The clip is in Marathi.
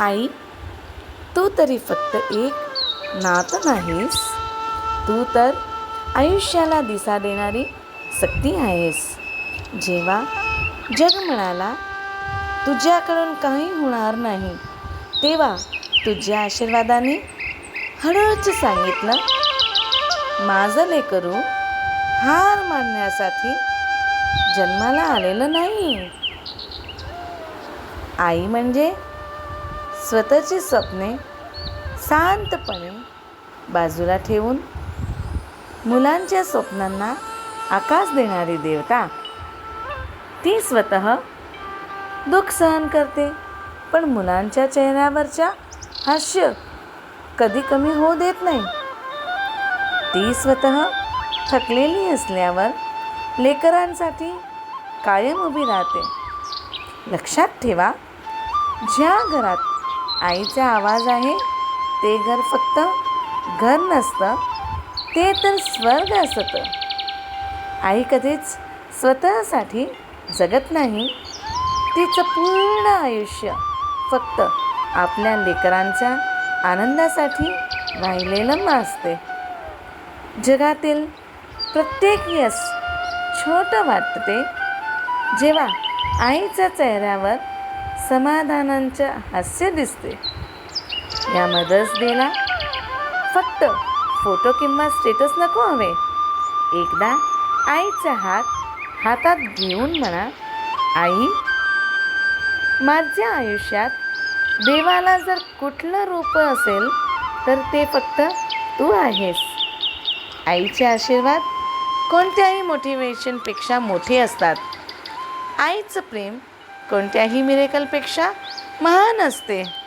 आई, तू तरी फक्त एक नात नाहीस, तू तर आयुष्याला दिशा देणारी शक्ती आहेस. जेव्हा जग म्हणाला तुझ्याकडून काही होणार नाही, तेव्हा तुझ्या आशीर्वादाने हळूच सांगितलं, माझं लेकरू हार मानण्यासाठी जन्माला आलेलं नाही. आई म्हणजे स्वतःची स्वप्ने शांतपणे बाजूला ठेवून मुलांच्या स्वप्नांना आकाश देणारी देवता. ती स्वतः दुःख सहन करते, पण मुलांच्या चेहऱ्यावरच्या हास्य कधी कमी होऊ देत नाही. ती स्वतः थकलेली असल्यावर लेकरांसाठी कायम उभी राहते. लक्षात ठेवा, ज्या घरात आईचा आवाज आहे ते घर फक्त घर नसतं, ते तर स्वर्ग असतं. आई कधीच स्वतःसाठी जगत नाही. तिचं पूर्ण आयुष्य फक्त आपल्या लेकरांच्या आनंदासाठी वाहिलेलं असते. जगातील प्रत्येक यश छोटं वाटते जेव्हा आईच्या चेहऱ्यावर समाधानाचं हास्य दिसते. या मदर्स डेला फक्त फोटो किंवा स्टेटस नको हवे. एकदा आईचा हातात घेऊन म्हणा, आई, माझ्या आयुष्यात देवाला जर कुठलं रूप असेल तर ते फक्त तू आहेस. आईचे आशीर्वाद कोणत्याही मोटिवेशनपेक्षा मोठे असतात. आईचं प्रेम कोणत्याही मिरेकलपेक्षा महान असते.